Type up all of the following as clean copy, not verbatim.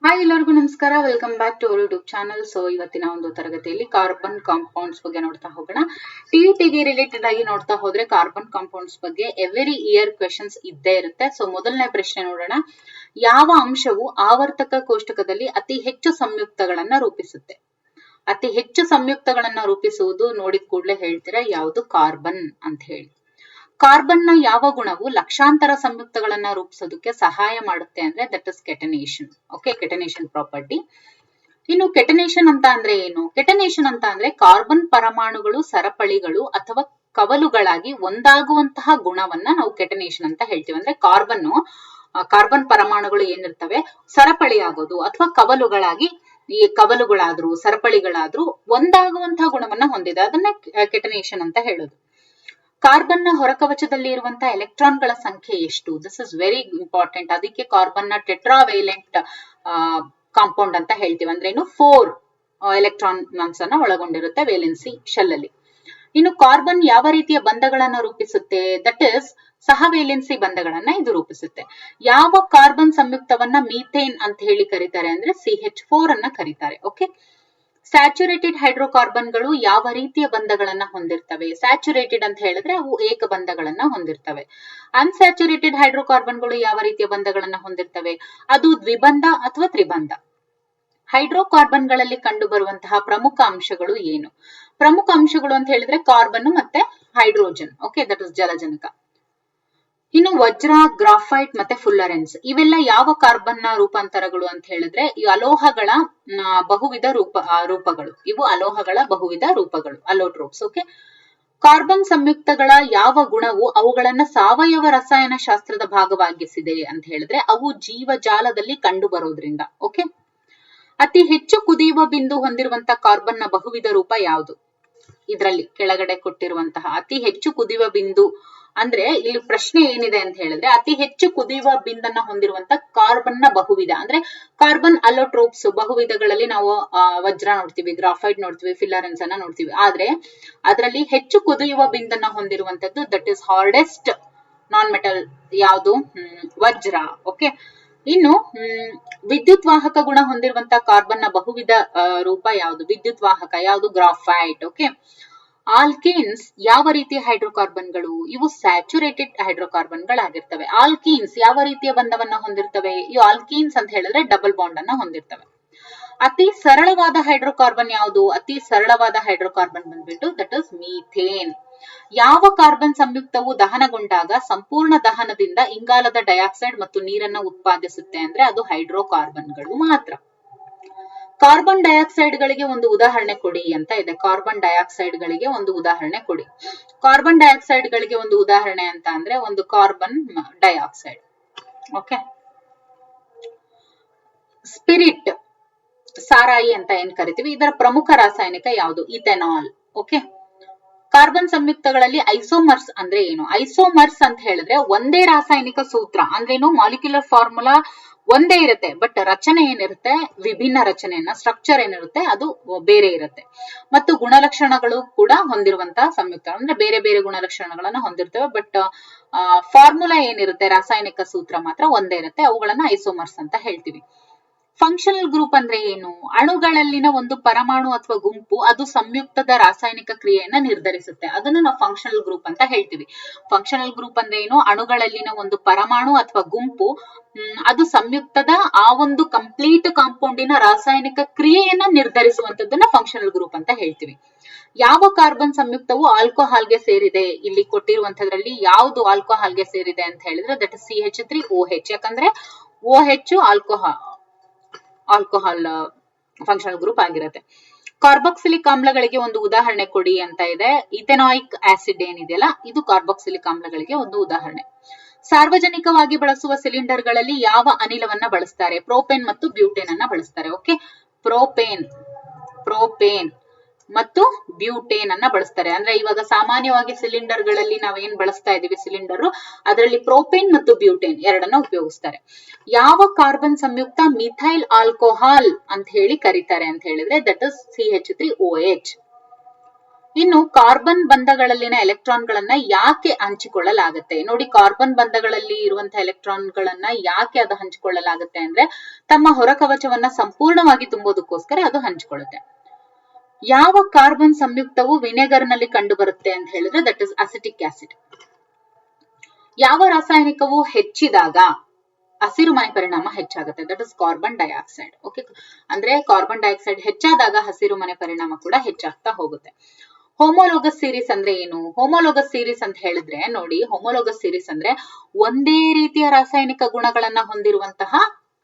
Hi ಎಲ್ಲರಿಗೂ ನಮಸ್ಕಾರ, welcome back to our YouTube channel. So ಇವತ್ತಿನ ಒಂದು ತರಗತಿಯಲ್ಲಿ ಕಾರ್ಬನ್ ಕಾಂಪೌಂಡ್ಸ್ ಬಗ್ಗೆ ನೋಡ್ತಾ ಹೋಗೋಣ. ಟಿಇಟಿಗೆ ರಿಲೇಟೆಡ್ ಆಗಿ ನೋಡ್ತಾ ಹೋದ್ರೆ ಕಾರ್ಬನ್ ಕಾಂಪೌಂಡ್ಸ್ ಬಗ್ಗೆ ಎವ್ರಿ ಇಯರ್ ಕ್ವೆಶನ್ಸ್ ಇದ್ದೇ ಇರುತ್ತೆ. ಸೊ ಮೊದಲನೇ ಪ್ರಶ್ನೆ ನೋಡೋಣ. ಯಾವ ಅಂಶವು ಆವರ್ತಕ ಕೋಷ್ಟಕದಲ್ಲಿ ಅತಿ ಹೆಚ್ಚು ಸಂಯುಕ್ತಗಳನ್ನ ರೂಪಿಸುತ್ತೆ? ಅತಿ ಹೆಚ್ಚು ಸಂಯುಕ್ತಗಳನ್ನ ರೂಪಿಸುವುದು ನೋಡಿದ ಕೂಡಲೇ ಹೇಳ್ತೀರಾ ಯಾವುದು? ಕಾರ್ಬನ್ ಅಂತ ಹೇಳಿ. ಕಾರ್ಬನ್ ನ ಯಾವ ಗುಣವು ಲಕ್ಷಾಂತರ ಸಂಯುಕ್ತಗಳನ್ನ ರೂಪಿಸೋದಕ್ಕೆ ಸಹಾಯ ಮಾಡುತ್ತೆ ಅಂದ್ರೆ that is catenation. Okay, catenation property. ಇನ್ನು ಕೆಟನೇಷನ್ ಅಂತ ಅಂದ್ರೆ ಏನು? ಕೆಟನೇಷನ್ ಅಂತ ಅಂದ್ರೆ ಕಾರ್ಬನ್ ಪರಮಾಣುಗಳು ಸರಪಳಿಗಳು ಅಥವಾ ಕವಲುಗಳಾಗಿ ಒಂದಾಗುವಂತಹ ಗುಣವನ್ನ ನಾವು ಕೆಟನೇಷನ್ ಅಂತ ಹೇಳ್ತೀವಿ. ಅಂದ್ರೆ ಕಾರ್ಬನ್ ಪರಮಾಣುಗಳು ಏನಿರ್ತವೆ ಸರಪಳಿ ಆಗೋದು ಅಥವಾ ಕವಲುಗಳಾಗಿ ಈ ಕವಲುಗಳಾದ್ರೂ ಸರಪಳಿಗಳಾದ್ರೂ ಒಂದಾಗುವಂತಹ ಗುಣವನ್ನ ಹೊಂದಿದೆ, ಅದನ್ನ ಕೆಟನೇಷನ್ ಅಂತ ಹೇಳೋದು. ಕಾರ್ಬನ್ ನ ಹೊರಕವಚದಲ್ಲಿ ಇರುವಂತಹ ಎಲೆಕ್ಟ್ರಾನ್ಗಳ ಸಂಖ್ಯೆ ಎಷ್ಟು? This is very important. ಅದಕ್ಕೆ ಕಾರ್ಬನ್ ನ ಟೆಟ್ರಾವೇಲೆಂಟ್ ಕಾಂಪೌಂಡ್ ಅಂತ ಹೇಳ್ತೀವಿ. ಅಂದ್ರೆ ಏನು 4 ಎಲೆಕ್ಟ್ರಾನ್ಸ್ ಅನ್ನ ಒಳಗೊಂಡಿರುತ್ತೆ ವೇಲೆನ್ಸಿ ಶೆಲ್ ಅಲ್ಲಿ. ಇನ್ನು ಕಾರ್ಬನ್ ಯಾವ ರೀತಿಯ ಬಂಧಗಳನ್ನ ರೂಪಿಸುತ್ತೆ? ದಟ್ ಇಸ್ ಸಹವೇಲೆನ್ಸಿ ಬಂಧಗಳನ್ನ ಇದು ರೂಪಿಸುತ್ತೆ. ಯಾವ ಕಾರ್ಬನ್ ಸಂಯುಕ್ತವನ್ನ ಮೀಥೇನ್ ಅಂತ ಹೇಳಿ ಕರೀತಾರೆ ಅಂದ್ರೆ CH4 ಅನ್ನ ಕರೀತಾರೆ. ಓಕೆ, ಸ್ಯಾಚುರೇಟೆಡ್ ಹೈಡ್ರೋಕಾರ್ಬನ್ಗಳು ಯಾವ ರೀತಿಯ ಬಂಧಗಳನ್ನ ಹೊಂದಿರ್ತವೆ? ಸ್ಯಾಚುರೇಟೆಡ್ ಅಂತ ಹೇಳಿದ್ರೆ ಅವು ಏಕ ಬಂಧಗಳನ್ನ ಹೊಂದಿರ್ತವೆ. ಅನ್ಸ್ಯಾಚುರೇಟೆಡ್ ಹೈಡ್ರೋಕಾರ್ಬನ್ಗಳು ಯಾವ ರೀತಿಯ ಬಂಧಗಳನ್ನ ಹೊಂದಿರ್ತವೆ? ಅದು ದ್ವಿಬಂಧ ಅಥವಾ ತ್ರಿಬಂಧ. ಹೈಡ್ರೋಕಾರ್ಬನ್ಗಳಲ್ಲಿ ಕಂಡು ಬರುವಂತಹ ಪ್ರಮುಖ ಅಂಶಗಳು ಏನು? ಪ್ರಮುಖ ಅಂಶಗಳು ಅಂತ ಹೇಳಿದ್ರೆ ಕಾರ್ಬನ್ ಮತ್ತೆ ಹೈಡ್ರೋಜನ್. ಓಕೆ, ದಟ್ ಇಸ್ ಜಲಜನಕ. ಇನ್ನು ವಜ್ರ, ಗ್ರಾಫೈಟ್ ಮತ್ತೆ ಫುಲ್ಲರೆನ್ಸ್ ಇವೆಲ್ಲ ಯಾವ ಕಾರ್ಬನ್ ನ ರೂಪಾಂತರಗಳು ಅಂತ ಹೇಳಿದ್ರೆ ಈ ಅಲೋಹಗಳ ಬಹುವಿಧ ರೂಪಗಳು. ಇವು ಅಲೋಹಗಳ ಬಹುವಿಧ ರೂಪಗಳು, ಅಲೋಟ್ರೋಪ್ಸ್. ಓಕೆ, ಕಾರ್ಬನ್ ಸಂಯುಕ್ತಗಳ ಯಾವ ಗುಣವು ಅವುಗಳನ್ನ ಸಾವಯವ ರಸಾಯನ ಶಾಸ್ತ್ರದ ಭಾಗವಾಗಿಸಿದೆ ಅಂತ ಹೇಳಿದ್ರೆ ಅವು ಜೀವಜಾಲದಲ್ಲಿ ಕಂಡು ಬರೋದ್ರಿಂದ. ಓಕೆ, ಅತಿ ಹೆಚ್ಚು ಕುದಿಯುವ ಬಿಂದು ಹೊಂದಿರುವಂತಹ ಕಾರ್ಬನ್ ನ ಬಹುವಿಧ ರೂಪ ಯಾವುದು? ಇದರಲ್ಲಿ ಕೆಳಗಡೆ ಕೊಟ್ಟಿರುವಂತಹ ಅತಿ ಹೆಚ್ಚು ಕುದಿಯುವ ಬಿಂದು ಅಂದ್ರೆ ಇಲ್ಲಿ ಪ್ರಶ್ನೆ ಏನಿದೆ ಅಂತ ಹೇಳಿದ್ರೆ ಅತಿ ಹೆಚ್ಚು ಕುದಿಯುವ ಬಿಂದನ್ನ ಹೊಂದಿರುವಂತ ಕಾರ್ಬನ್ ನ ಬಹುವಿಧ ಅಂದ್ರೆ ಕಾರ್ಬನ್ ಅಲೋಟ್ರೋಪ್ಸ್ ಬಹುವಿಧಗಳಲ್ಲಿ ನಾವು ವಜ್ರ ನೋಡ್ತೀವಿ, ಗ್ರಾಫೈಟ್ ನೋಡ್ತೀವಿ, ಫಿಲ್ಲರೆನ್ಸ್ ಅನ್ನ ನೋಡ್ತೀವಿ. ಆದ್ರೆ ಅದರಲ್ಲಿ ಹೆಚ್ಚು ಕುದಿಯುವ ಬಿಂದನ್ನ ಹೊಂದಿರುವಂತದ್ದು that is hardest non metal ಯಾವುದು? ವಜ್ರ. ಓಕೆ, ಇನ್ನು ವಿದ್ಯುತ್ ವಾಹಕ ಗುಣ ಹೊಂದಿರುವಂತಹ ಕಾರ್ಬನ್ ನ ಬಹುವಿಧ ರೂಪ ಯಾವುದು? ವಿದ್ಯುತ್ ವಾಹಕ ಯಾವುದು? ಗ್ರಾಫೈಟ್. ಓಕೆ, ಆಲ್ಕೇನ್ಸ್ ಯಾವ ರೀತಿಯ ಹೈಡ್ರೋಕಾರ್ಬನ್ಗಳು? ಇವು ಸ್ಯಾಚುರೇಟೆಡ್ ಹೈಡ್ರೋಕಾರ್ಬನ್ ಗಳಾಗಿರ್ತವೆ. ಆಲ್ಕೀನ್ಸ್ ಯಾವ ರೀತಿಯ ಬಂಧವನ್ನ ಹೊಂದಿರ್ತವೆ? ಈ ಆಲ್ಕೀನ್ಸ್ ಅಂತ ಹೇಳಿದ್ರೆ ಡಬಲ್ ಬಾಂಡ್ ಅನ್ನ ಹೊಂದಿರ್ತವೆ. ಅತಿ ಸರಳವಾದ ಹೈಡ್ರೋಕಾರ್ಬನ್ ಯಾವುದು? ಅತಿ ಸರಳವಾದ ಹೈಡ್ರೋಕಾರ್ಬನ್ ಬಂದ್ಬಿಟ್ಟು ದಟ್ ಇಸ್ ಮೀಥೇನ್. ಯಾವ ಕಾರ್ಬನ್ ಸಂಯುಕ್ತವು ದಹನಗೊಂಡಾಗ ಸಂಪೂರ್ಣ ದಹನದಿಂದ ಇಂಗಾಲದ ಡೈಆಕ್ಸೈಡ್ ಮತ್ತು ನೀರನ್ನ ಉತ್ಪಾದಿಸುತ್ತೆ ಅಂದ್ರೆ ಅದು ಹೈಡ್ರೋಕಾರ್ಬನ್ಗಳು ಮಾತ್ರ. ಕಾರ್ಬನ್ ಡೈಆಕ್ಸೈಡ್ ಗಳಿಗೆ ಒಂದು ಉದಾಹರಣೆ ಕೊಡಿ ಅಂತ ಇದೆ. ಕಾರ್ಬನ್ ಡೈಆಕ್ಸೈಡ್ ಗಳಿಗೆ ಒಂದು ಉದಾಹರಣೆ ಕೊಡಿ. ಕಾರ್ಬನ್ ಡೈಆಕ್ಸೈಡ್ ಗಳಿಗೆ ಒಂದು ಉದಾಹರಣೆ ಅಂತ ಅಂದ್ರೆ ಒಂದು ಕಾರ್ಬನ್ ಡೈಆಕ್ಸೈಡ್. ಓಕೆ, ಸ್ಪಿರಿಟ್, ಸಾರಾಯಿ ಅಂತ ಏನ್ ಕರಿತೀವಿ, ಇದರ ಪ್ರಮುಖ ರಾಸಾಯನಿಕ ಯಾವುದು? ಇಥೆನಾಲ್. ಓಕೆ, ಕಾರ್ಬನ್ ಸಂಯುಕ್ತಗಳಲ್ಲಿ ಐಸೋಮರ್ಸ್ ಅಂದ್ರೆ ಏನು? ಐಸೋಮರ್ಸ್ ಅಂತ ಹೇಳಿದ್ರೆ ಒಂದೇ ರಾಸಾಯನಿಕ ಸೂತ್ರ ಅಂದ್ರೇನು? ಮಾಲಿಕ್ಯುಲರ್ ಫಾರ್ಮುಲಾ ಒಂದೇ ಇರುತ್ತೆ, ಬಟ್ ರಚನೆ ಏನಿರುತ್ತೆ ವಿಭಿನ್ನ ರಚನೆಯನ್ನ, ಸ್ಟ್ರಕ್ಚರ್ ಏನಿರುತ್ತೆ ಅದು ಬೇರೆ ಇರುತ್ತೆ. ಮತ್ತು ಗುಣಲಕ್ಷಣಗಳು ಕೂಡ ಹೊಂದಿರುವಂತಹ ಸಂಯುಕ್ತ ಅಂದ್ರೆ ಬೇರೆ ಬೇರೆ ಗುಣಲಕ್ಷಣಗಳನ್ನ ಹೊಂದಿರ್ತವೆ, ಬಟ್ ಫಾರ್ಮುಲಾ ಏನಿರುತ್ತೆ ರಾಸಾಯನಿಕ ಸೂತ್ರ ಮಾತ್ರ ಒಂದೇ ಇರುತ್ತೆ. ಅವುಗಳನ್ನ ಐಸೋಮರ್ಸ್ ಅಂತ ಹೇಳ್ತೀವಿ. ಫಂಕ್ಷನಲ್ ಗ್ರೂಪ್ ಅಂದ್ರೆ ಏನು? ಅಣುಗಳಲ್ಲಿನ ಒಂದು ಪರಮಾಣು ಅಥವಾ ಗುಂಪು ಅದು ಸಂಯುಕ್ತದ ರಾಸಾಯನಿಕ ಕ್ರಿಯೆಯನ್ನ ನಿರ್ಧರಿಸುತ್ತೆ, ಅದನ್ನು ನಾವು ಫಂಕ್ಷನಲ್ ಗ್ರೂಪ್ ಅಂತ ಹೇಳ್ತೀವಿ. ಫಂಕ್ಷನಲ್ ಗ್ರೂಪ್ ಅಂದ್ರೆ ಏನು? ಅಣುಗಳಲ್ಲಿನ ಒಂದು ಪರಮಾಣು ಅಥವಾ ಗುಂಪು ಅದು ಸಂಯುಕ್ತದ ಆ ಒಂದು ಕಂಪ್ಲೀಟ್ ಕಾಂಪೌಂಡಿನ ರಾಸಾಯನಿಕ ಕ್ರಿಯೆಯನ್ನ ನಿರ್ಧರಿಸುವಂತದ್ದನ್ನ ಫಂಕ್ಷನಲ್ ಗ್ರೂಪ್ ಅಂತ ಹೇಳ್ತೀವಿ. ಯಾವ ಕಾರ್ಬನ್ ಸಂಯುಕ್ತವು ಆಲ್ಕೋಹಾಲ್ಗೆ ಸೇರಿದೆ? ಇಲ್ಲಿ ಕೊಟ್ಟಿರುವಂತದ್ರಲ್ಲಿ ಯಾವುದು ಆಲ್ಕೋಹಾಲ್ಗೆ ಸೇರಿದೆ ಅಂತ ಹೇಳಿದ್ರೆ ದಟ್ ಇಸ್ CH3OH. ಯಾಕಂದ್ರೆ OH ಆಲ್ಕೋಹಾಲ್ ಫಂಕ್ಷನಲ್ ಗ್ರೂಪ್ ಆಗಿರುತ್ತೆ. ಕಾರ್ಬಾಕ್ಸಿಲಿಕ್ ಆಮ್ಲಗಳಿಗೆ ಒಂದು ಉದಾಹರಣೆ ಕೊಡಿ ಅಂತ ಇದೆ. ಇಥೆನಾಯಿಕ್ ಆಸಿಡ್ ಏನಿದೆಯಲ್ಲ ಇದು ಕಾರ್ಬಾಕ್ಸಿಲಿಕ್ ಆಮ್ಲಗಳಿಗೆ ಒಂದು ಉದಾಹರಣೆ. ಸಾರ್ವಜನಿಕವಾಗಿ ಬಳಸುವ ಸಿಲಿಂಡರ್ ಗಳಲ್ಲಿ ಯಾವ ಅನಿಲವನ್ನ ಬಳಸ್ತಾರೆ? ಪ್ರೋಪೇನ್ ಮತ್ತು ಬ್ಯೂಟೇನ್ ಅನ್ನ ಬಳಸ್ತಾರೆ. ಓಕೆ, ಪ್ರೋಪೇನ್ ಮತ್ತು ಬ್ಯೂಟೇನ್ ಅನ್ನ ಬಳಸ್ತಾರೆ. ಅಂದ್ರೆ ಇವಾಗ ಸಾಮಾನ್ಯವಾಗಿ ಸಿಲಿಂಡರ್ ಗಳಲ್ಲಿ ನಾವೇನ್ ಬಳಸ್ತಾ ಇದೀವಿ ಸಿಲಿಂಡರ್ ಅದರಲ್ಲಿ ಪ್ರೋಪೇನ್ ಮತ್ತು ಬ್ಯೂಟೇನ್ ಎರಡನ್ನ ಉಪಯೋಗಿಸ್ತಾರೆ. ಯಾವ ಕಾರ್ಬನ್ ಸಂಯುಕ್ತ ಮಿಥೈಲ್ ಆಲ್ಕೋಹಾಲ್ ಅಂತ ಹೇಳಿ ಕರೀತಾರೆ ಅಂತ ಹೇಳಿದ್ರೆ ದಟ್ ಇಸ್ CH3OH. ಇನ್ನು ಕಾರ್ಬನ್ ಬಂಧಗಳಲ್ಲಿನ ಎಲೆಕ್ಟ್ರಾನ್ಗಳನ್ನ ಯಾಕೆ ಹಂಚಿಕೊಳ್ಳಲಾಗುತ್ತೆ? ನೋಡಿ, ಕಾರ್ಬನ್ ಬಂಧಗಳಲ್ಲಿ ಇರುವಂತಹ ಎಲೆಕ್ಟ್ರಾನ್ಗಳನ್ನ ಯಾಕೆ ಅದು ಹಂಚಿಕೊಳ್ಳಲಾಗುತ್ತೆ ಅಂದ್ರೆ ತಮ್ಮ ಹೊರಕವಚವನ್ನ ಸಂಪೂರ್ಣವಾಗಿ ತುಂಬೋದಕ್ಕೋಸ್ಕರ ಅದು ಹಂಚಿಕೊಳ್ಳುತ್ತೆ. ಯಾವ ಕಾರ್ಬನ್ ಸಂಯುಕ್ತವು ವಿನೆಗರ್ ನಲ್ಲಿ ಕಂಡು ಬರುತ್ತೆ ಅಂತ ಹೇಳಿದ್ರೆ ದಟ್ ಇಸ್ ಅಸಿಟಿಕ್ ಆಸಿಡ್. ಯಾವ ರಾಸಾಯನಿಕವು ಹೆಚ್ಚಿದಾಗ ಹಸಿರುಮನೆ ಪರಿಣಾಮ ಹೆಚ್ಚಾಗುತ್ತೆ? That is carbon dioxide. Okay, ಅಂದ್ರೆ ಕಾರ್ಬನ್ ಡೈಆಕ್ಸೈಡ್ ಹೆಚ್ಚಾದಾಗ ಹಸಿರುಮನೆ ಪರಿಣಾಮ ಕೂಡ ಹೆಚ್ಚಾಗ್ತಾ ಹೋಗುತ್ತೆ. ಹೋಮೋಲೋಗಸ್ ಸೀರೀಸ್ ಅಂದ್ರೆ ಏನು? ಹೋಮೋಲೋಗಸ್ ಸೀರೀಸ್ ಅಂತ ಹೇಳಿದ್ರೆ ನೋಡಿ, ಹೋಮೋಲೋಗಸ್ ಸೀರೀಸ್ ಅಂದ್ರೆ ಒಂದೇ ರೀತಿಯ ರಾಸಾಯನಿಕ ಗುಣಗಳನ್ನ ಹೊಂದಿರುವಂತಹ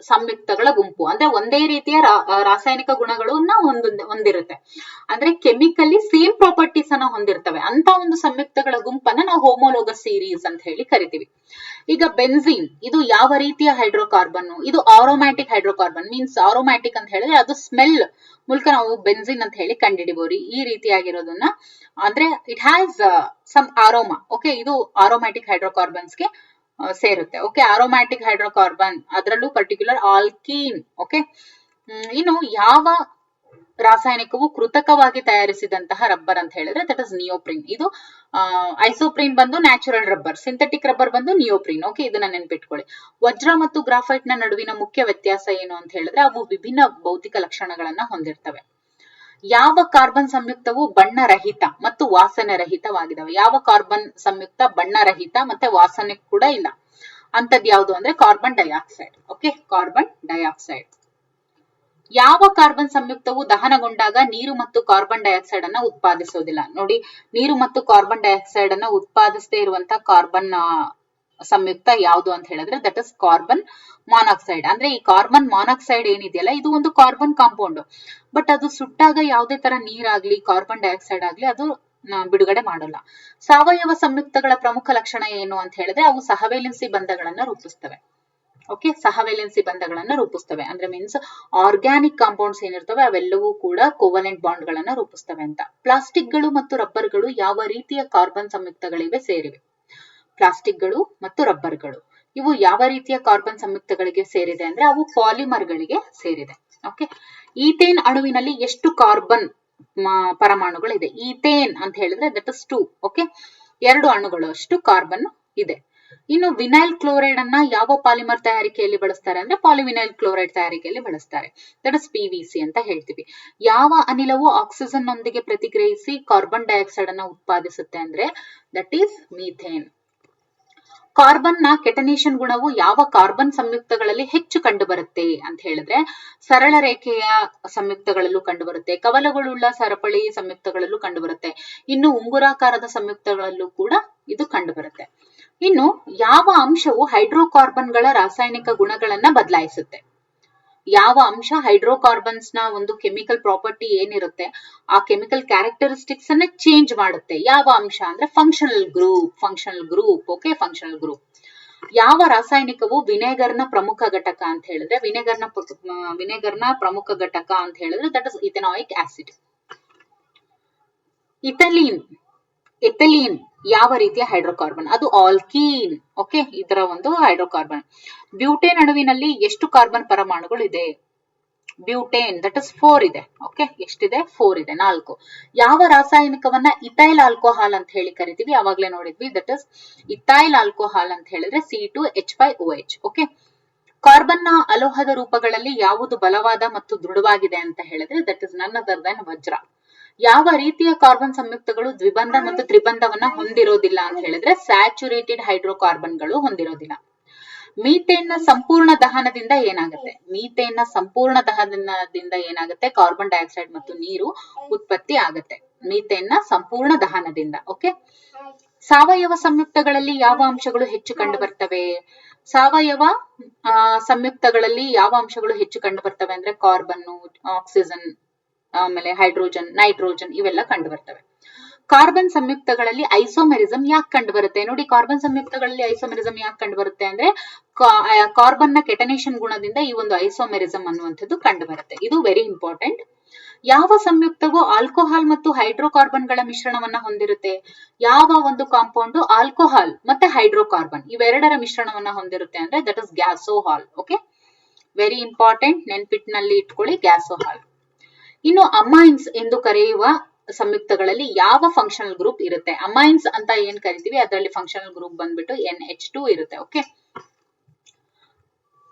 ಸಂಯುಕ್ತಗಳ ಗುಂಪು. ಅಂದ್ರೆ ಒಂದೇ ರೀತಿಯ ರಾಸಾಯನಿಕ ಗುಣಗಳನ್ನ ಹೊಂದಿರುತ್ತೆ, ಅಂದ್ರೆ ಕೆಮಿಕಲಿ ಸೇಮ್ ಪ್ರಾಪರ್ಟೀಸ್ ಅನ್ನ ಹೊಂದಿರ್ತವೆ ಅಂತ ಒಂದು ಸಂಯುಕ್ತಗಳ ಗುಂಪನ್ನ ನಾವು ಹೋಮೋಲೋಗಸ್ ಸೀರೀಸ್ ಅಂತ ಹೇಳಿ ಕರಿತೀವಿ. ಈಗ ಬೆನ್ಝೀನ್ ಇದು ಯಾವ ರೀತಿಯ ಹೈಡ್ರೋಕಾರ್ಬನ್? ಇದು ಆರೋಮ್ಯಾಟಿಕ್ ಹೈಡ್ರೋಕಾರ್ಬನ್. ಮೀನ್ಸ್ ಆರೋಮ್ಯಾಟಿಕ್ ಅಂತ ಹೇಳಿದ್ರೆ ಅದು ಸ್ಮೆಲ್ ಮೂಲಕ ನಾವು ಬೆನ್ಝೀನ್ ಅಂತ ಹೇಳಿ ಕಂಡುಹಿಡಿಬಹುದು. ಈ ರೀತಿಯಾಗಿರೋದನ್ನ ಅಂದ್ರೆ ಇಟ್ ಹ್ಯಾಸ್ ಸಮ್ ಆರೋಮಾ. ಓಕೆ, ಇದು ಆರೋಮ್ಯಾಟಿಕ್ ಹೈಡ್ರೋಕಾರ್ಬನ್ಸ್ಗೆ ಸೇರುತ್ತೆ. ಓಕೆ, ಆರೋಮ್ಯಾಟಿಕ್ ಹೈಡ್ರೋಕಾರ್ಬನ್, ಅದರಲ್ಲೂ ಪರ್ಟಿಕ್ಯುಲರ್ ಆಲ್ಕೀನ್. ಓಕೆ, ಇನ್ನು ಯಾವ ರಾಸಾಯನಿಕವು ಕೃತಕವಾಗಿ ತಯಾರಿಸಿದಂತಹ ರಬ್ಬರ್ ಅಂತ ಹೇಳಿದ್ರೆ ದಟ್ ಇಸ್ ನಿಯೋಪ್ರಿನ್. ಇದು ಐಸೋಪ್ರಿನ್ ಬಂದು ನ್ಯಾಚುರಲ್ ರಬ್ಬರ್, ಸಿಂಥೆಟಿಕ್ ರಬ್ಬರ್ ಬಂದು ನಿಯೋಪ್ರಿನ್. ಓಕೆ, ಇದನ್ನ ನೆನ್ಪಿಟ್ಕೊಳ್ಳಿ. ವಜ್ರ ಮತ್ತು ಗ್ರಾಫೈಟ್ ನ ನಡುವಿನ ಮುಖ್ಯ ವ್ಯತ್ಯಾಸ ಏನು ಅಂತ ಹೇಳಿದ್ರೆ ಅವು ವಿಭಿನ್ನ ಭೌತಿಕ ಲಕ್ಷಣಗಳನ್ನ ಹೊಂದಿರ್ತವೆ. ಯಾವ ಕಾರ್ಬನ್ ಸಂಯುಕ್ತವು ಬಣ್ಣರಹಿತ ಮತ್ತು ವಾಸನೆ ರಹಿತವಾಗಿದಾವೆ? ಯಾವ ಕಾರ್ಬನ್ ಸಂಯುಕ್ತ ಬಣ್ಣರಹಿತ ಮತ್ತೆ ವಾಸನೆ ಕೂಡ ಇಲ್ಲ ಅಂತದ್ ಯಾವುದು ಅಂದ್ರೆ carbon dioxide. Okay, carbon dioxide. ಯಾವ ಕಾರ್ಬನ್ ಸಂಯುಕ್ತವು ದಹನಗೊಂಡಾಗ ನೀರು ಮತ್ತು ಕಾರ್ಬನ್ ಡೈಆಕ್ಸೈಡ್ ಅನ್ನ ಉತ್ಪಾದಿಸೋದಿಲ್ಲ? ನೋಡಿ, ನೀರು ಮತ್ತು ಕಾರ್ಬನ್ ಡೈಆಕ್ಸೈಡ್ ಅನ್ನ ಉತ್ಪಾದಿಸದೇ ಇರುವಂತಹ ಕಾರ್ಬನ್ ಸಂಯುಕ್ತ ಯಾವುದು ಅಂತ ಹೇಳಿದ್ರೆ ದಟ್ ಇಸ್ ಕಾರ್ಬನ್ ಮಾನಾಕ್ಸೈಡ್. ಅಂದ್ರೆ ಈ ಕಾರ್ಬನ್ ಮಾನಾಕ್ಸೈಡ್ ಏನಿದೆಯಲ್ಲ ಇದು ಒಂದು ಕಾರ್ಬನ್ ಕಾಂಪೌಂಡ್, ಬಟ್ ಅದು ಸುಟ್ಟಾಗ ಯಾವುದೇ ತರ ನೀರಾಗ್ಲಿ ಕಾರ್ಬನ್ ಡೈಆಕ್ಸೈಡ್ ಆಗ್ಲಿ ಅದು ಬಿಡುಗಡೆ ಮಾಡಲ್ಲ. ಸಾವಯವ ಸಂಯುಕ್ತಗಳ ಪ್ರಮುಖ ಲಕ್ಷಣ ಏನು ಅಂತ ಹೇಳಿದ್ರೆ ಅವು ಸಹವೇಲೆನ್ಸಿ ಬಂಧಗಳನ್ನ ರೂಪಿಸ್ತವೆ. ಓಕೆ, ಸಹವೇಲೆನ್ಸಿ ಬಂಧಗಳನ್ನ ರೂಪಿಸ್ತವೆ ಅಂದ್ರೆ ಮೀನ್ಸ್ ಆರ್ಗ್ಯಾನಿಕ್ ಕಾಂಪೌಂಡ್ಸ್ ಏನಿರ್ತವೆ ಅವೆಲ್ಲವೂ ಕೂಡ ಕೋವಲೆಂಟ್ ಬಾಂಡ್ ಗಳನ್ನ ರೂಪಿಸ್ತವೆ ಅಂತ. ಪ್ಲಾಸ್ಟಿಕ್ಗಳು ಮತ್ತು ರಬ್ಬರ್ಗಳು ಯಾವ ರೀತಿಯ ಕಾರ್ಬನ್ ಸಂಯುಕ್ತಗಳಿವೆ ಸೇರಿವೆ? ಪ್ಲಾಸ್ಟಿಕ್ಗಳು ಮತ್ತು ರಬ್ಬರ್ಗಳು ಇವು ಯಾವ ರೀತಿಯ ಕಾರ್ಬನ್ ಸಂಯುಕ್ತಗಳಿಗೆ ಸೇರಿದೆ ಅಂದ್ರೆ ಅವು ಪಾಲಿಮರ್ ಗಳಿಗೆ ಸೇರಿದೆ. ಓಕೆ, ಈಥೇನ್ ಅಣುವಿನಲ್ಲಿ ಎಷ್ಟು ಕಾರ್ಬನ್ ಪರಮಾಣುಗಳಿದೆ? ಈಥೇನ್ ಅಂತ ಹೇಳಿದ್ರೆ ದಟ್ ಇಸ್ 2. ಓಕೆ, 2 ಅಣುಗಳು ಅಷ್ಟು ಕಾರ್ಬನ್ ಇದೆ. ಇನ್ನು ವಿನೈಲ್ ಕ್ಲೋರೈಡ್ ಅನ್ನ ಯಾವ ಪಾಲಿಮರ್ ತಯಾರಿಕೆಯಲ್ಲಿ ಬಳಸ್ತಾರೆ ಅಂದ್ರೆ ಪಾಲಿವಿನೈಲ್ ಕ್ಲೋರೈಡ್ ತಯಾರಿಕೆಯಲ್ಲಿ ಬಳಸ್ತಾರೆ. ದಟ್ ಇಸ್ PVC ಅಂತ ಹೇಳ್ತೀವಿ. ಯಾವ ಅನಿಲವು ಆಕ್ಸಿಜನ್ ನೊಂದಿಗೆ ಪ್ರತಿಕ್ರಿಯಿಸಿ ಕಾರ್ಬನ್ ಡೈಆಕ್ಸೈಡ್ ಅನ್ನ ಉತ್ಪಾದಿಸುತ್ತೆ ಅಂದ್ರೆ ದಟ್ ಈಸ್ ಮೀಥೇನ್. ಕಾರ್ಬನ್ ನ ಕೆಟನೇಷನ್ ಗುಣವು ಯಾವ ಕಾರ್ಬನ್ ಸಂಯುಕ್ತಗಳಲ್ಲಿ ಹೆಚ್ಚು ಕಂಡು ಬರುತ್ತೆ ಅಂತ ಹೇಳಿದ್ರೆ ಸರಳ ರೇಖೆಯ ಸಂಯುಕ್ತಗಳಲ್ಲೂ ಕಂಡು ಬರುತ್ತೆ, ಕವಲುಗಳುಳ್ಳ ಸರಪಳಿ ಸಂಯುಕ್ತಗಳಲ್ಲೂ ಕಂಡು ಬರುತ್ತೆ, ಇನ್ನು ಉಂಗುರಾಕಾರದ ಸಂಯುಕ್ತಗಳಲ್ಲೂ ಕೂಡ ಇದು ಕಂಡು ಬರುತ್ತೆ. ಇನ್ನು ಯಾವ ಅಂಶವು ಹೈಡ್ರೋಕಾರ್ಬನ್ಗಳ ರಾಸಾಯನಿಕ ಗುಣಗಳನ್ನ ಬದಲಾಯಿಸುತ್ತೆ? ಯಾವ ಅಂಶ ಹೈಡ್ರೋಕಾರ್ಬನ್ಸ್ ನ ಒಂದು ಕೆಮಿಕಲ್ ಪ್ರಾಪರ್ಟಿ ಏನಿರುತ್ತೆ ಆ ಕೆಮಿಕಲ್ ಕ್ಯಾರೆಕ್ಟರಿಸ್ಟಿಕ್ಸ್ ಅನ್ನ ಚೇಂಜ್ ಮಾಡುತ್ತೆ? ಯಾವ ಅಂಶ ಅಂದ್ರೆ functional group. Okay, functional group. ಯಾವ ರಾಸಾಯನಿಕವು ವಿನೆಗರ್ನ ಪ್ರಮುಖ ಘಟಕ ಅಂತ ಹೇಳಿದ್ರೆ ವಿನೆಗರ್ನ ಪ್ರಮುಖ ಘಟಕ ಅಂತ ಹೇಳಿದ್ರೆ ದಟ್ ಇಸ್ ಇಥೆನಾಯಿಕ್ ಆಸಿಡ್. ಎಥೆಲೀನ್ ಯಾವ ರೀತಿಯ ಹೈಡ್ರೋಕಾರ್ಬನ್? ಅದು ಆಲ್ಕೀನ್. ಓಕೆ, ಇದರ ಒಂದು ಹೈಡ್ರೋಕಾರ್ಬನ್. ಬ್ಯೂಟೇನ್ ಅಣುವಿನಲ್ಲಿ ಎಷ್ಟು ಕಾರ್ಬನ್ ಪರಮಾಣುಗಳು ಇದೆ? ಬ್ಯೂಟೇನ್ ದಟ್ ಇಸ್ 4 ಇದೆ. ಓಕೆ, ಎಷ್ಟಿದೆ? 4 ಇದೆ, 4. ಯಾವ ರಾಸಾಯನಿಕವನ್ನ ಇಥೈಲ್ ಆಲ್ಕೋಹಾಲ್ ಅಂತ ಹೇಳಿ ಕರಿತೀವಿ? ಅವಾಗ್ಲೇ ನೋಡಿದ್ವಿ, ದಟ್ ಇಸ್ ಇಥೈಲ್ ಆಲ್ಕೋಹಾಲ್ ಅಂತ ಹೇಳಿದ್ರೆ C2H5OH. ಓಕೆ, ಕಾರ್ಬನ್ ನ ಅಲೋಹದ ರೂಪಗಳಲ್ಲಿ ಯಾವುದು ಬಲವಾದ ಮತ್ತು ದೃಢವಾಗಿದೆ ಅಂತ ಹೇಳಿದ್ರೆ ದಟ್ ಇಸ್ ನನ್ ಅದರ್ ದನ್ ವಜ್ರ. ಯಾವ ರೀತಿಯ ಕಾರ್ಬನ್ ಸಂಯುಕ್ತಗಳು ದ್ವಿಬಂಧ ಮತ್ತು ತ್ರಿಬಂಧವನ್ನ ಹೊಂದಿರೋದಿಲ್ಲ ಅಂತ ಹೇಳಿದ್ರೆ ಸ್ಯಾಚುರೇಟೆಡ್ ಹೈಡ್ರೋಕಾರ್ಬನ್ಗಳು ಹೊಂದಿರೋದಿಲ್ಲ. ಮೀಥೇನ್ ನ ಸಂಪೂರ್ಣ ದಹನದಿಂದ ಏನಾಗುತ್ತೆ? ಮೀಥೇನ್ ನ ಸಂಪೂರ್ಣ ದಹನದಿಂದ ಏನಾಗುತ್ತೆ? ಕಾರ್ಬನ್ ಡೈಆಕ್ಸೈಡ್ ಮತ್ತು ನೀರು ಉತ್ಪತ್ತಿ ಆಗುತ್ತೆ ಮೀಥೇನ್ ನ ಸಂಪೂರ್ಣ ದಹನದಿಂದ. ಓಕೆ, ಸಾವಯವ ಸಂಯುಕ್ತಗಳಲ್ಲಿ ಯಾವ ಅಂಶಗಳು ಹೆಚ್ಚು ಕಂಡು ಬರ್ತವೆ? ಸಾವಯವ ಸಂಯುಕ್ತಗಳಲ್ಲಿ ಯಾವ ಅಂಶಗಳು ಹೆಚ್ಚು ಕಂಡು ಬರ್ತವೆ ಅಂದ್ರೆ ಕಾರ್ಬನ್, ಆಕ್ಸಿಜನ್, ಆಮೇಲೆ ಹೈಡ್ರೋಜನ್, ನೈಟ್ರೋಜನ್ ಇವೆಲ್ಲ ಕಂಡು ಬರ್ತವೆ. ಕಾರ್ಬನ್ ಸಂಯುಕ್ತಗಳಲ್ಲಿ ಐಸೋಮೆರಿಸಮ್ ಯಾಕೆ ಕಂಡು ಬರುತ್ತೆ? ನೋಡಿ, ಕಾರ್ಬನ್ ಸಂಯುಕ್ತಗಳಲ್ಲಿ ಐಸೋಮೆರಿಸಮ್ ಯಾಕೆ ಕಂಡು ಬರುತ್ತೆ ಅಂದ್ರೆ ಕಾರ್ಬನ್ ನ ಕೆಟನೇಷನ್ ಗುಣದಿಂದ ಈ ಒಂದು ಐಸೋಮೆರಿಸಮ್ ಅನ್ನುವಂಥದ್ದು ಕಂಡು ಬರುತ್ತೆ. ಇದು ವೆರಿ ಇಂಪಾರ್ಟೆಂಟ್. ಯಾವ ಸಂಯುಕ್ತವು ಆಲ್ಕೋಹಾಲ್ ಮತ್ತು ಹೈಡ್ರೋಕಾರ್ಬನ್ ಗಳ ಮಿಶ್ರಣವನ್ನ ಹೊಂದಿರುತ್ತೆ? ಯಾವ ಒಂದು ಕಾಂಪೌಂಡ್ ಆಲ್ಕೋಹಾಲ್ ಮತ್ತೆ ಹೈಡ್ರೋಕಾರ್ಬನ್ ಇವೆರಡರ ಮಿಶ್ರಣವನ್ನ ಹೊಂದಿರುತ್ತೆ ಅಂದ್ರೆ that is gasohol. Okay, very important, ನೆನ್ಪಿಟ್ನಲ್ಲಿ ಇಟ್ಕೊಳ್ಳಿ ಗ್ಯಾಸೋಹಾಲ್. ಇನ್ನು ಅಮೈನ್ಸ್ ಎಂದು ಕರೆಯುವ ಸಂಯುಕ್ತಗಳಲ್ಲಿ ಯಾವ ಫಂಕ್ಷನಲ್ ಗ್ರೂಪ್ ಇರುತ್ತೆ? ಅಮೈನ್ಸ್ ಅಂತ ಏನ್ ಕರಿತೀವಿ ಅದರಲ್ಲಿ ಫಂಕ್ಷನಲ್ ಗ್ರೂಪ್ ಬಂದ್ಬಿಟ್ಟು NH2 ಇರುತ್ತೆ. ಓಕೆ,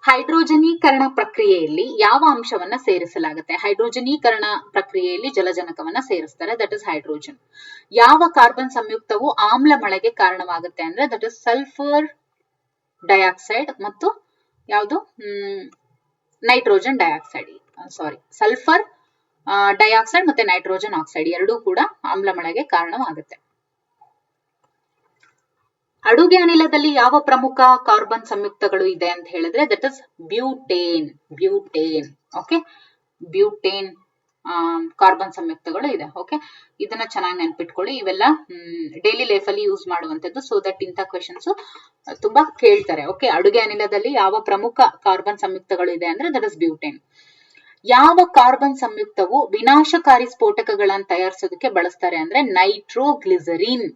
ಹೈಡ್ರೋಜನೀಕರಣ ಪ್ರಕ್ರಿಯೆಯಲ್ಲಿ ಯಾವ ಅಂಶವನ್ನ ಸೇರಿಸಲಾಗುತ್ತೆ? ಹೈಡ್ರೋಜನೀಕರಣ ಪ್ರಕ್ರಿಯೆಯಲ್ಲಿ ಜಲಜನಕವನ್ನ ಸೇರಿಸ್ತಾರೆ, ದಟ್ ಇಸ್ ಹೈಡ್ರೋಜನ್. ಯಾವ ಕಾರ್ಬನ್ ಸಂಯುಕ್ತವು ಆಮ್ಲ ಮಳೆಗೆ ಕಾರಣವಾಗುತ್ತೆ ಅಂದ್ರೆ ದಟ್ ಇಸ್ ಸಲ್ಫರ್ ಡೈಆಕ್ಸೈಡ್ ಮತ್ತು ಯಾವುದು ನೈಟ್ರೋಜನ್ ಡೈಆಕ್ಸೈಡ್. ಸಾರಿ, ಸಲ್ಫರ್ ಡೈಆಕ್ಸೈಡ್ ಮತ್ತೆ ನೈಟ್ರೋಜನ್ ಆಕ್ಸೈಡ್ ಎರಡೂ ಕೂಡ ಆಮ್ಲ ಮಳೆಗೆ ಕಾರಣವಾಗುತ್ತೆ. ಅಡುಗೆ ಅನಿಲದಲ್ಲಿ ಯಾವ ಪ್ರಮುಖ ಕಾರ್ಬನ್ ಸಂಯುಕ್ತಗಳು ಇದೆ ಅಂತ ಹೇಳಿದ್ರೆ that is butane. Butane, okay, butane carbon ಸಂಯುಕ್ತಗಳು ಇದೆ. ಓಕೆ, ಇದನ್ನ ಚೆನ್ನಾಗಿ ನೆನ್ಪಿಟ್ಕೊಳ್ಳಿ. ಇವೆಲ್ಲ ಡೈಲಿ ಲೈಫ್ ಅಲ್ಲಿ ಯೂಸ್ ಮಾಡುವಂತದ್ದು, ಸೊ ದಟ್ ಇಂಥ ಕ್ವೆಶನ್ಸ್ ತುಂಬಾ ಕೇಳ್ತಾರೆ. ಓಕೆ, ಅಡುಗೆ ಅನಿಲದಲ್ಲಿ ಯಾವ ಪ್ರಮುಖ ಕಾರ್ಬನ್ ಸಂಯುಕ್ತಗಳು ಇದೆ ಅಂದ್ರೆ ದಟ್ ಇಸ್ ಬ್ಯೂಟೇನ್. ಯಾವ ಕಾರ್ಬನ್ ಸಂಯುಕ್ತವು ವಿನಾಶಕಾರಿ ಸ್ಫೋಟಕಗಳನ್ನು ತಯಾರಿಸೋದಕ್ಕೆ ಬಳಸ್ತಾರೆ ಅಂದ್ರೆ ನೈಟ್ರೋಗ್ಲಿಸರಿನ್.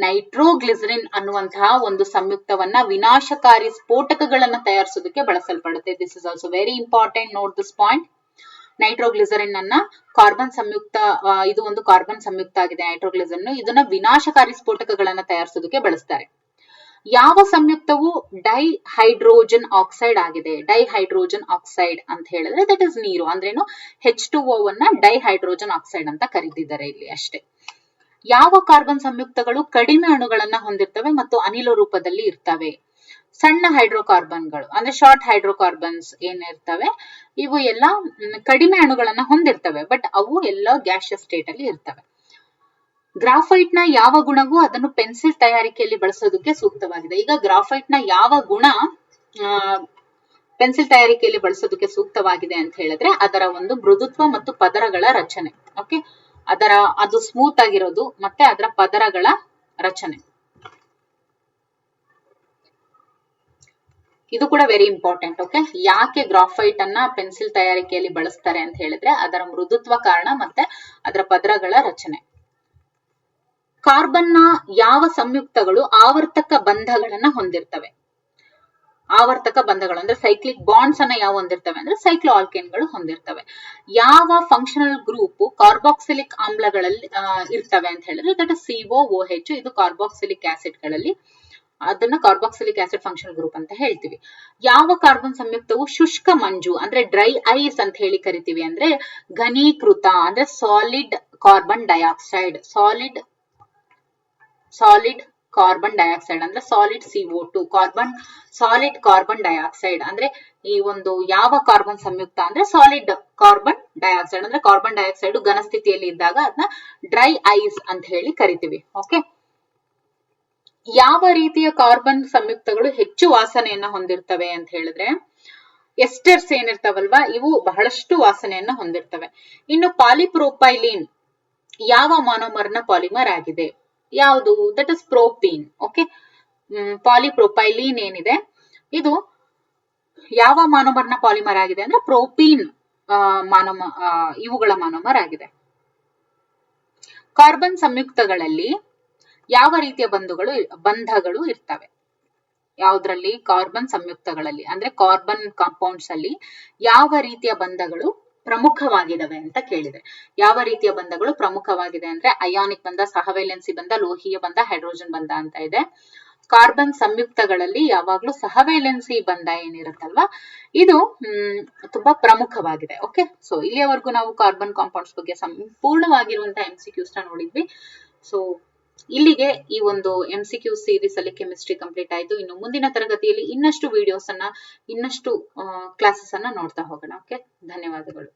ನೈಟ್ರೋಗ್ಲಿಸರಿನ್ ಅನ್ನುವಂತಹ ಒಂದು ಸಂಯುಕ್ತವನ್ನ ವಿನಾಶಕಾರಿ ಸ್ಫೋಟಕಗಳನ್ನ ತಯಾರಿಸೋದಕ್ಕೆ ಬಳಸಲ್ಪಡುತ್ತೆ. This is also very important, note this point. Nitroglycerin ಅನ್ನ ಕಾರ್ಬನ್ ಸಂಯುಕ್ತ, ಇದು ಒಂದು ಕಾರ್ಬನ್ ಸಂಯುಕ್ತ ಆಗಿದೆ ನೈಟ್ರೋಗ್ಲಿಸರಿನ್. ಇದನ್ನ ವಿನಾಶಕಾರಿ ಸ್ಫೋಟಕಗಳನ್ನ ತಯಾರಿಸೋದಕ್ಕೆ ಬಳಸ್ತಾರೆ. ಯಾವ ಸಂಯುಕ್ತವು ಡೈಹೈಡ್ರೋಜನ್ ಆಕ್ಸೈಡ್ ಆಗಿದೆ? ಡೈಹೈಡ್ರೋಜನ್ ಆಕ್ಸೈಡ್ ಅಂತ ಹೇಳಿದ್ರೆ ದಟ್ ಇಸ್ ನೀರು. ಅಂದ್ರೇನು? H2O ವನ್ನ ಡೈಹೈಡ್ರೋಜನ್ ಆಕ್ಸೈಡ್ ಅಂತ ಕರೀತಿದ್ದಾರೆ ಇಲ್ಲಿ ಅಷ್ಟೇ. ಯಾವ ಕಾರ್ಬನ್ ಸಂಯುಕ್ತಗಳು ಕಡಿಮೆ ಅಣುಗಳನ್ನ ಹೊಂದಿರ್ತವೆ ಮತ್ತು ಅನಿಲ ರೂಪದಲ್ಲಿ ಇರ್ತವೆ? ಸಣ್ಣ ಹೈಡ್ರೋಕಾರ್ಬನ್ಗಳು ಅಂದ್ರೆ ಶಾರ್ಟ್ ಹೈಡ್ರೋಕಾರ್ಬನ್ಸ್ ಏನಿರ್ತವೆ ಇವು ಎಲ್ಲ ಕಡಿಮೆ ಅಣುಗಳನ್ನ ಹೊಂದಿರ್ತವೆ, ಬಟ್ ಅವು ಎಲ್ಲ ಗ್ಯಾಸಿಯಸ್ ಸ್ಟೇಟ್ ಅಲ್ಲಿ ಇರ್ತವೆ. ಗ್ರಾಫೈಟ್ ನ ಯಾವ ಗುಣವು ಅದನ್ನು ಪೆನ್ಸಿಲ್ ತಯಾರಿಕೆಯಲ್ಲಿ ಬಳಸೋದಕ್ಕೆ ಸೂಕ್ತವಾಗಿದೆ? ಈಗ ಗ್ರಾಫೈಟ್ ನ ಯಾವ ಗುಣ ಪೆನ್ಸಿಲ್ ತಯಾರಿಕೆಯಲ್ಲಿ ಬಳಸೋದಕ್ಕೆ ಸೂಕ್ತವಾಗಿದೆ ಅಂತ ಹೇಳಿದ್ರೆ ಅದರ ಒಂದು ಮೃದುತ್ವ ಮತ್ತು ಪದರಗಳ ರಚನೆ. ಓಕೆ, ಅದು ಸ್ಮೂತ್ ಆಗಿರೋದು ಮತ್ತೆ ಅದರ ಪದರಗಳ ರಚನೆ. ಇದು ಕೂಡ ವೆರಿ ಇಂಪಾರ್ಟೆಂಟ್. ಓಕೆ, ಯಾಕೆ ಗ್ರಾಫೈಟ್ ಅನ್ನ ಪೆನ್ಸಿಲ್ ತಯಾರಿಕೆಯಲ್ಲಿ ಬಳಸ್ತಾರೆ ಅಂತ ಹೇಳಿದ್ರೆ ಅದರ ಮೃದುತ್ವ ಕಾರಣ ಮತ್ತೆ ಅದರ ಪದರಗಳ ರಚನೆ. ಕಾರ್ಬನ್ ನ ಯಾವ ಸಂಯುಕ್ತಗಳು ಆವರ್ತಕ ಬಂಧಗಳನ್ನ ಹೊಂದಿರ್ತವೆ? ಆವರ್ತಕ ಬಂಧಗಳು ಅಂದ್ರೆ ಸೈಕ್ಲಿಕ್ ಬಾಂಡ್ಸ್ ಅನ್ನ ಯಾವ ಹೊಂದಿರ್ತವೆ ಅಂದ್ರೆ ಸೈಕ್ಲೋ ಆಲ್ಕೇನ್ಗಳು ಹೊಂದಿರ್ತವೆ. ಯಾವ ಫಂಕ್ಷನಲ್ ಗ್ರೂಪ್ ಕಾರ್ಬಾಕ್ಸಿಲಿಕ್ ಆಮ್ಲಗಳಲ್ಲಿ ಇರ್ತವೆ ಅಂತ ಹೇಳಿದ್ರೆ ದಟ್ ಇಸ್ COOH. ಇದು ಕಾರ್ಬಾಕ್ಸಿಲಿಕ್ ಆಸಿಡ್ ಗಳಲ್ಲಿ, ಅದನ್ನ ಕಾರ್ಬಾಕ್ಸಿಲಿಕ್ ಆಸಿಡ್ ಫಂಕ್ಷನಲ್ ಗ್ರೂಪ್ ಅಂತ ಹೇಳ್ತೀವಿ. ಯಾವ ಕಾರ್ಬನ್ ಸಂಯುಕ್ತವು ಶುಷ್ಕ ಮಂಜು ಅಂದ್ರೆ ಡ್ರೈ ಐಸ್ ಅಂತ ಹೇಳಿ ಕರಿತೀವಿ ಅಂದ್ರೆ ಘನೀಕೃತ ಅಂದ್ರೆ solid carbon dioxide. Solid carbon dioxide ಅಂದ್ರೆ solid CO2. Solid carbon dioxide ಅಂದ್ರೆ ಈ ಒಂದು ಯಾವ ಕಾರ್ಬನ್ ಸಂಯುಕ್ತ ಅಂದ್ರೆ ಸಾಲಿಡ್ ಕಾರ್ಬನ್ ಡೈಆಕ್ಸೈಡ್ ಅಂದ್ರೆ ಕಾರ್ಬನ್ ಡೈಆಕ್ಸೈಡ್ ಘನ ಸ್ಥಿತಿಯಲ್ಲಿ ಇದ್ದಾಗ ಅದನ್ನ ಡ್ರೈ ಐಸ್ ಅಂತ ಹೇಳಿ ಕರಿತೀವಿ. ಓಕೆ, ಯಾವ ರೀತಿಯ ಕಾರ್ಬನ್ ಸಂಯುಕ್ತಗಳು ಹೆಚ್ಚು ವಾಸನೆಯನ್ನ ಹೊಂದಿರ್ತವೆ ಅಂತ ಹೇಳಿದ್ರೆ ಎಸ್ಟರ್ಸ್ ಏನಿರ್ತಾವಲ್ವಾ ಇವು ಬಹಳಷ್ಟು ವಾಸನೆಯನ್ನ ಹೊಂದಿರ್ತವೆ. ಇನ್ನು ಪಾಲಿಪ್ರೋಪೈಲಿನ್ ಯಾವ ಮಾನೋಮರ್ ನ ಪಾಲಿಮರ್ ಆಗಿದೆ? ಯಾವುದು? That is propene. ಓಕೆ, ಪಾಲಿಪ್ರೋಪೈಲಿನ್ ಏನಿದೆ ಇದು ಯಾವ ಮಾನೋಮರ್ ನ ಪಾಲಿಮರ್ ಆಗಿದೆ ಅಂದ್ರೆ ಪ್ರೋಪೀನ್ ಇವುಗಳ ಮಾನೋಮರ್ ಆಗಿದೆ. ಕಾರ್ಬನ್ ಸಂಯುಕ್ತಗಳಲ್ಲಿ ಯಾವ ರೀತಿಯ ಬಂಧಗಳು ಇರ್ತವೆ? ಯಾವುದ್ರಲ್ಲಿ? ಕಾರ್ಬನ್ ಸಂಯುಕ್ತಗಳಲ್ಲಿ ಅಂದ್ರೆ ಕಾರ್ಬನ್ ಕಾಂಪೌಂಡ್ಸ್ ಅಲ್ಲಿ ಯಾವ ರೀತಿಯ ಬಂಧಗಳು ಪ್ರಮುಖವಾಗಿದ್ದಾವೆ ಅಂತ ಕೇಳಿದೆ. ಯಾವ ರೀತಿಯ ಬಂಧಗಳು ಪ್ರಮುಖವಾಗಿದೆ ಅಂದ್ರೆ ಅಯಾನಿಕ್ ಬಂಧ, ಸಹವೇಲೆನ್ಸಿ ಬಂಧ, ಲೋಹೀಯ ಬಂಧ, ಹೈಡ್ರೋಜನ್ ಬಂಧ ಅಂತ ಇದೆ. ಕಾರ್ಬನ್ ಸಂಯುಕ್ತಗಳಲ್ಲಿ ಯಾವಾಗ್ಲೂ ಸಹವೇಲೆನ್ಸಿ ಬಂಧ ಏನಿರುತ್ತಲ್ವಾ ಇದು ತುಂಬಾ ಪ್ರಮುಖವಾಗಿದೆ. ಓಕೆ, ಸೊ ಇಲ್ಲಿಯವರೆಗೂ ನಾವು ಕಾರ್ಬನ್ ಕಾಂಪೌಂಡ್ಸ್ ಬಗ್ಗೆ ಸಂಪೂರ್ಣವಾಗಿರುವಂತಹ MCQs ನ ನೋಡಿದ್ವಿ. ಸೊ ಇಲ್ಲಿಗೆ ಈ ಒಂದು MCQ ಸೀರೀಸ್ ಅಲ್ಲಿ ಕೆಮಿಸ್ಟ್ರಿ ಕಂಪ್ಲೀಟ್ ಆಯ್ತು. ಇನ್ನು ಮುಂದಿನ ತರಗತಿಯಲ್ಲಿ ಇನ್ನಷ್ಟು ವಿಡಿಯೋಸ್ ಅನ್ನ ಇನ್ನಷ್ಟು ಕ್ಲಾಸಸ್ ಅನ್ನ ನೋಡ್ತಾ ಹೋಗೋಣ. ಓಕೆ, ಧನ್ಯವಾದಗಳು.